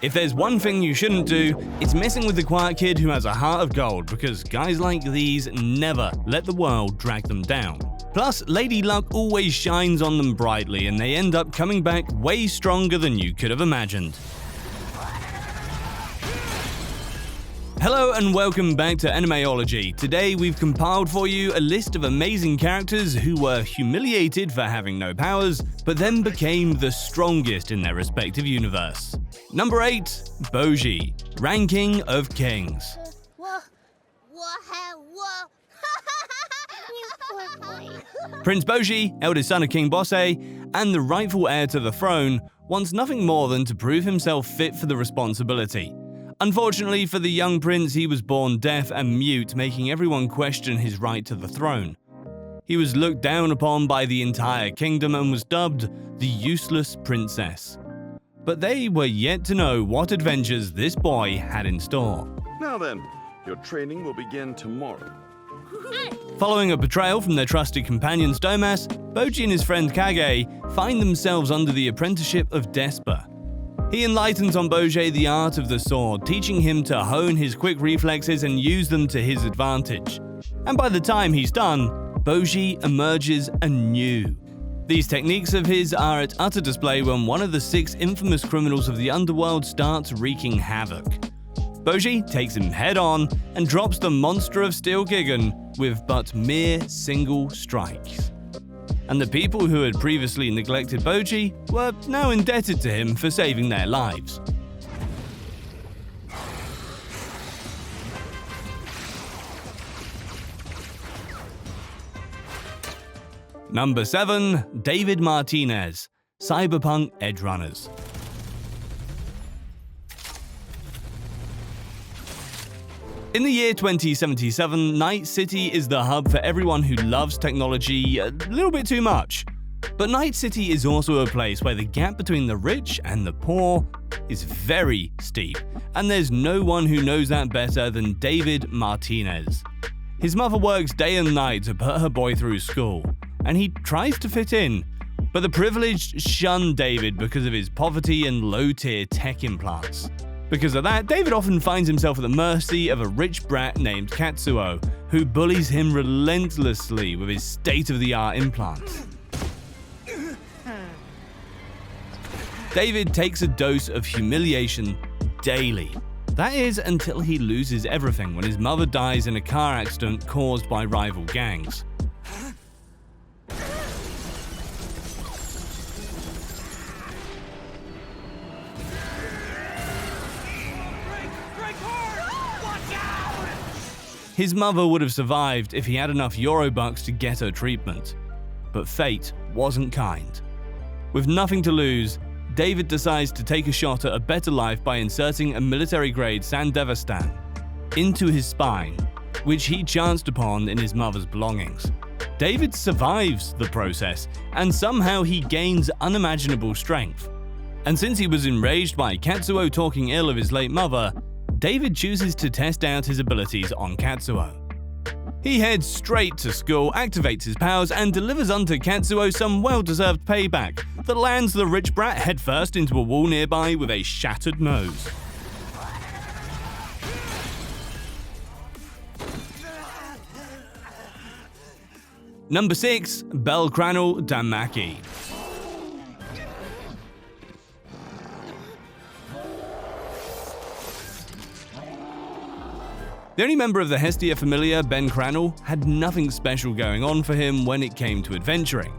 If there's one thing you shouldn't do, it's messing with the quiet kid who has a heart of gold, because guys like these never let the world drag them down. Plus, Lady Luck always shines on them brightly, and they end up coming back way stronger than you could have imagined. Hello and welcome back to Animeology. Today we've compiled for you a list of amazing characters who were humiliated for having no powers, but then became the strongest in their respective universe. Number 8. Boji, Ranking of Kings. Prince Boji, eldest son of King Bose, and the rightful heir to the throne, wants nothing more than to prove himself fit for the responsibility. Unfortunately for the young prince, he was born deaf and mute, making everyone question his right to the throne. He was looked down upon by the entire kingdom and was dubbed the useless princess. But they were yet to know what adventures this boy had in store. Now then, your training will begin tomorrow. Following a betrayal from their trusted companion Stomas, Boji and his friend Kage find themselves under the apprenticeship of Despa. He enlightens on Boji the art of the sword, teaching him to hone his quick reflexes and use them to his advantage. And by the time he's done, Boji emerges anew. These techniques of his are at utter display when one of the 6 infamous criminals of the underworld starts wreaking havoc. Boji takes him head on and drops the monster of steel Gigan with but mere single strikes. And the people who had previously neglected Boji were now indebted to him for saving their lives. Number 7. David Martinez, Cyberpunk Edgerunners. In the year 2077, Night City is the hub for everyone who loves technology a little bit too much. But Night City is also a place where the gap between the rich and the poor is very steep, and there's no one who knows that better than David Martinez. His mother works day and night to put her boy through school, and he tries to fit in, but the privileged shun David because of his poverty and low-tier tech implants. Because of that, David often finds himself at the mercy of a rich brat named Katsuo, who bullies him relentlessly with his state-of-the-art implants. David takes a dose of humiliation daily. That is, until he loses everything when his mother dies in a car accident caused by rival gangs. His mother would have survived if he had enough Eurobucks to get her treatment. But fate wasn't kind. With nothing to lose, David decides to take a shot at a better life by inserting a military-grade Sandevistan into his spine, which he chanced upon in his mother's belongings. David survives the process, and somehow he gains unimaginable strength. And since he was enraged by Katsuo talking ill of his late mother, David chooses to test out his abilities on Katsuo. He heads straight to school, activates his powers, and delivers unto Katsuo some well-deserved payback that lands the rich brat headfirst into a wall nearby with a shattered nose. Number 6. Belle Krano Damaki. The only member of the Hestia familia, Belle Krano, had nothing special going on for him when it came to adventuring.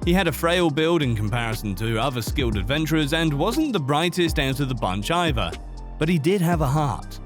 He had a frail build in comparison to other skilled adventurers and wasn't the brightest out of the bunch either, but he did have a heart.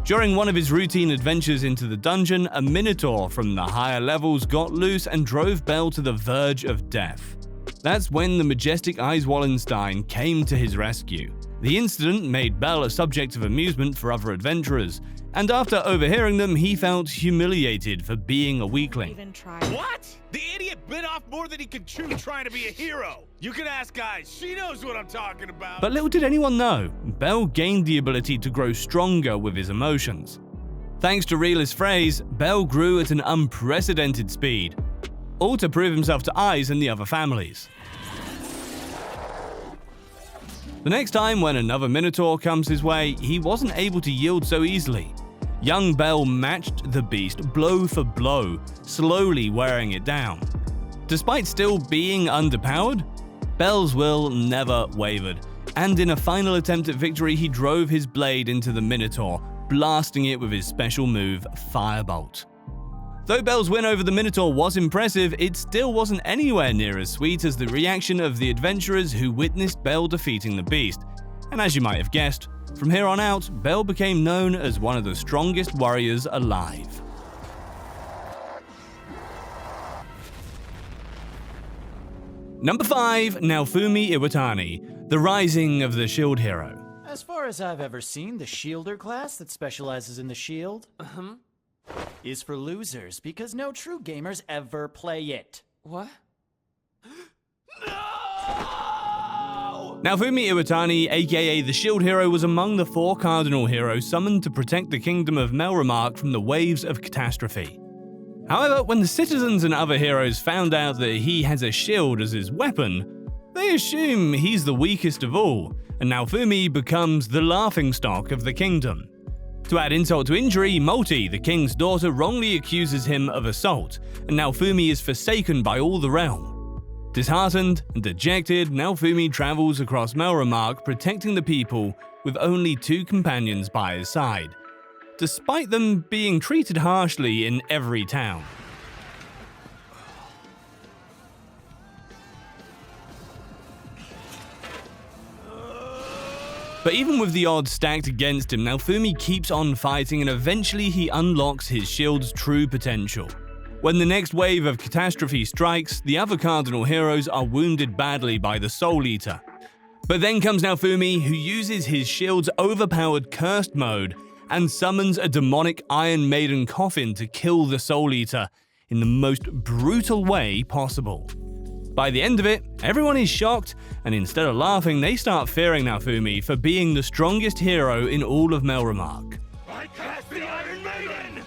During one of his routine adventures into the dungeon, a minotaur from the higher levels got loose and drove Belle to the verge of death. That's when the majestic Eyes Wallenstein came to his rescue. The incident made Belle a subject of amusement for other adventurers, and after overhearing them, he felt humiliated for being a weakling. What? The idiot bit off more than he could chew trying to be a hero. You can ask Eyes, she knows what I'm talking about. But little did anyone know, Belle gained the ability to grow stronger with his emotions. Thanks to Realist phrase, Belle grew at an unprecedented speed, all to prove himself to Eyes and the other families. The next time when another Minotaur comes his way, he wasn't able to yield so easily. Young Belle matched the beast blow for blow, slowly wearing it down. Despite still being underpowered, Belle's will never wavered, and in a final attempt at victory, he drove his blade into the Minotaur, blasting it with his special move, Firebolt. Though Belle's win over the Minotaur was impressive, it still wasn't anywhere near as sweet as the reaction of the adventurers who witnessed Belle defeating the beast. And as you might have guessed, from here on out, Belle became known as one of the strongest warriors alive. Number 5. Now Fumi Iwatani, the rising of the shield hero. As far as I've ever seen, the shielder class that specializes in the shield is for losers because no true gamers ever play it. What? Now Fumi Iwatani, aka the Shield Hero, was among the 4 cardinal heroes summoned to protect the kingdom of Melremark from the waves of catastrophe. However, when the citizens and other heroes found out that he has a shield as his weapon, they assume he's the weakest of all, and now Fumi becomes the laughingstock of the kingdom. To add insult to injury, Multi, the king's daughter, wrongly accuses him of assault, and now Fumi is forsaken by all the realm. Disheartened and dejected, now Fumi travels across Melremark, protecting the people with only 2 companions by his side, despite them being treated harshly in every town. But even with the odds stacked against him, now Fumi keeps on fighting, and eventually he unlocks his shield's true potential. When the next wave of catastrophe strikes, the other cardinal heroes are wounded badly by the Soul Eater. But then comes now Fumi, who uses his shield's overpowered cursed mode and summons a demonic Iron Maiden coffin to kill the Soul Eater in the most brutal way possible. By the end of it, everyone is shocked, and instead of laughing, they start fearing now Fumi for being the strongest hero in all of Melremark. I cast the Iron Maiden!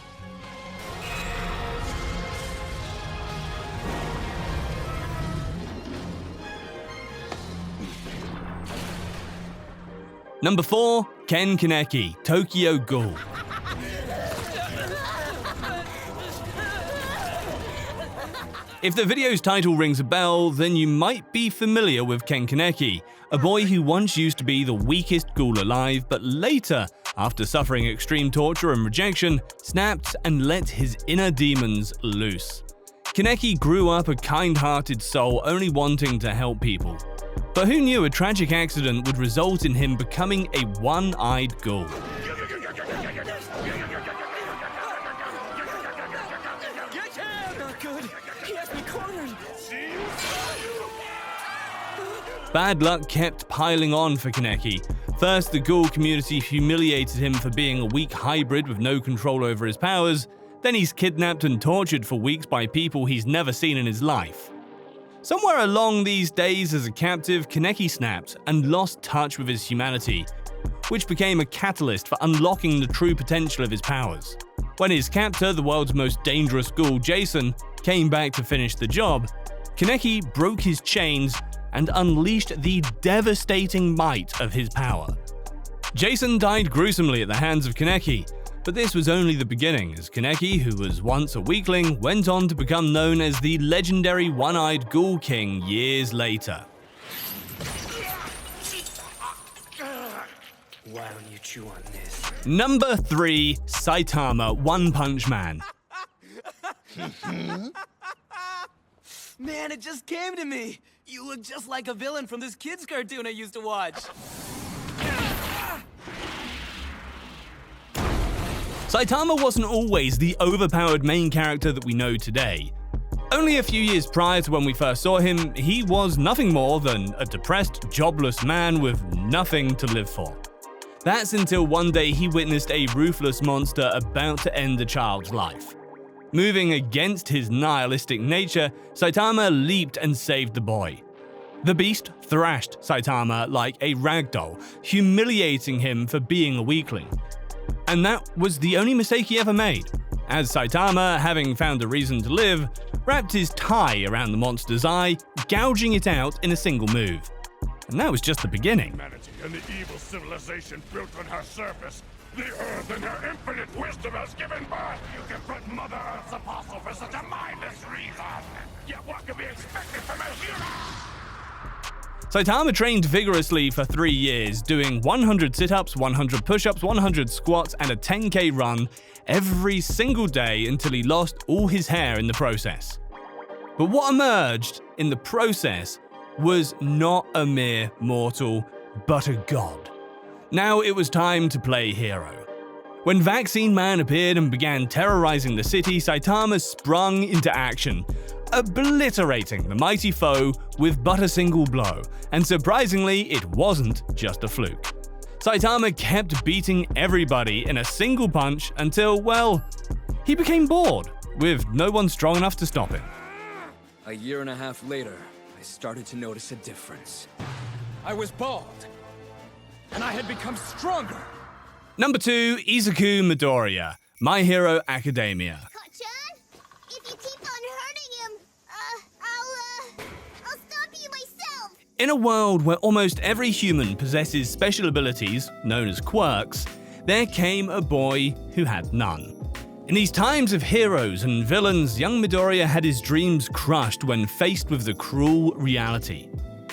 Number 4. Ken Kaneki, Tokyo Ghoul. If the video's title rings a bell, then you might be familiar with Ken Kaneki, a boy who once used to be the weakest ghoul alive, but later, after suffering extreme torture and rejection, snapped and let his inner demons loose. Kaneki grew up a kind-hearted soul, only wanting to help people. But who knew a tragic accident would result in him becoming a one-eyed ghoul? Bad luck kept piling on for Kaneki. First, the ghoul community humiliated him for being a weak hybrid with no control over his powers. Then he's kidnapped and tortured for weeks by people he's never seen in his life. Somewhere along these days as a captive, Kaneki snapped and lost touch with his humanity, which became a catalyst for unlocking the true potential of his powers. When his captor, the world's most dangerous ghoul, Jason, came back to finish the job, Kaneki broke his chains and unleashed the devastating might of his power. Jason died gruesomely at the hands of Kaneki, but this was only the beginning, as Kaneki, who was once a weakling, went on to become known as the legendary One-Eyed Ghoul King years later. Why don't you chew on this? Number 3. Saitama, One Punch Man. Man, it just came to me. You look just like a villain from this kid's cartoon I used to watch. Saitama wasn't always the overpowered main character that we know today. Only a few years prior to when we first saw him, he was nothing more than a depressed, jobless man with nothing to live for. That's until one day he witnessed a ruthless monster about to end a child's life. Moving against his nihilistic nature, Saitama leaped and saved the boy. The beast thrashed Saitama like a ragdoll, humiliating him for being a weakling. And that was the only mistake he ever made, as Saitama, having found a reason to live, wrapped his tie around the monster's eye, gouging it out in a single move. And that was just the beginning. Humanity and the evil civilization built on her surface. The Earth and her infinite wisdom has given birth. You can put Mother Earth's apostle for such a mindless reason. Yet what can be expected from a hero? Saitama trained vigorously for 3 years, doing 100 sit-ups, 100 push-ups, 100 squats, and a 10K run every single day until he lost all his hair in the process. But what emerged in the process was not a mere mortal, but a god. Now it was time to play hero. When Vaccine Man appeared and began terrorizing the city, Saitama sprung into action, obliterating the mighty foe with but a single blow, and surprisingly, it wasn't just a fluke. Saitama kept beating everybody in a single punch until, well, he became bored, with no one strong enough to stop him. A year and a half later, I started to notice a difference. I was bald, and I had become stronger. Number 2, Izaku Midoriya, My Hero Academia. Chan, if you keep on hurting him, I'll stop you myself. In a world where almost every human possesses special abilities, known as quirks, there came a boy who had none. In these times of heroes and villains, young Midoriya had his dreams crushed when faced with the cruel reality.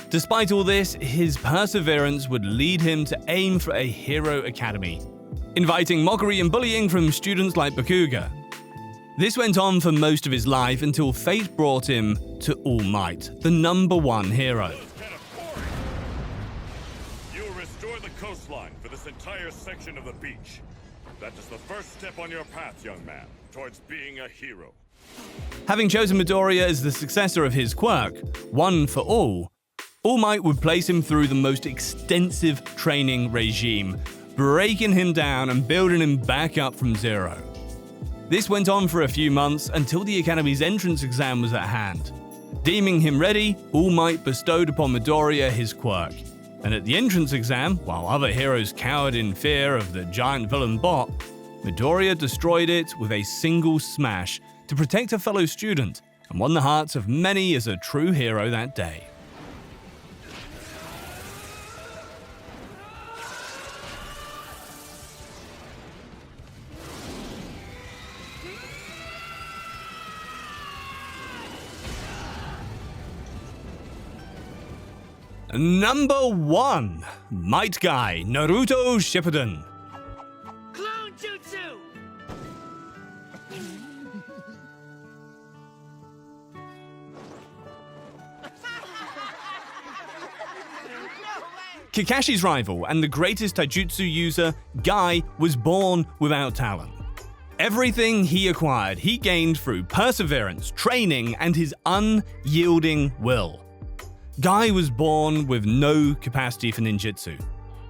Despite all this, his perseverance would lead him to aim for a hero academy, inviting mockery and bullying from students like Bakuga. This went on for most of his life until fate brought him to All Might, the #1 hero. You'll restore the coastline for this entire section of the beach. That is the first step on your path, young man, towards being a hero. Having chosen Midoriya as the successor of his quirk, One for All Might would place him through the most extensive training regime, breaking him down and building him back up from zero. This went on for a few months until the Academy's entrance exam was at hand. Deeming him ready, All Might bestowed upon Midoriya his quirk. And at the entrance exam, while other heroes cowered in fear of the giant villain bot, Midoriya destroyed it with a single smash to protect a fellow student and won the hearts of many as a true hero that day. Number 1, Might Guy, Naruto Shippuden. Clone Jutsu! Kakashi's rival and the greatest taijutsu user, Guy was born without talent. Everything he acquired, he gained through perseverance, training, and his unyielding will. Guy was born with no capacity for ninjutsu.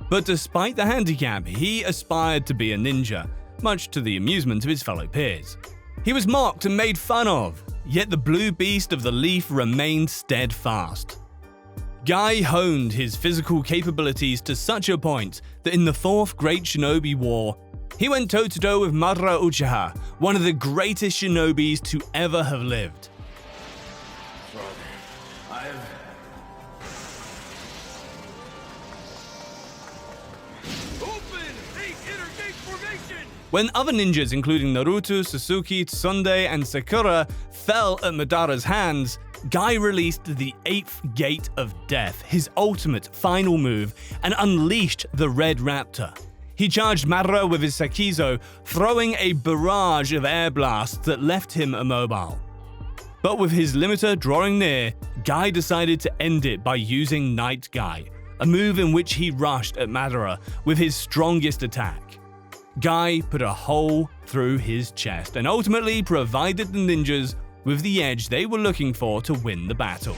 But despite the handicap, he aspired to be a ninja, much to the amusement of his fellow peers. He was mocked and made fun of, yet the blue beast of the leaf remained steadfast. Guy honed his physical capabilities to such a point that in the 4th Great Shinobi War, he went toe-to-toe with Madara Uchiha, one of the greatest shinobis to ever have lived. When other ninjas, including Naruto, Sasuke, Tsunade, and Sakura, fell at Madara's hands, Guy released the 8th Gate of Death, his ultimate final move, and unleashed the Red Raptor. He charged Madara with his Sakizo, throwing a barrage of air blasts that left him immobile. But with his limiter drawing near, Guy decided to end it by using Night Guy, a move in which he rushed at Madara with his strongest attack. Guy put a hole through his chest and ultimately provided the ninjas with the edge they were looking for to win the battle.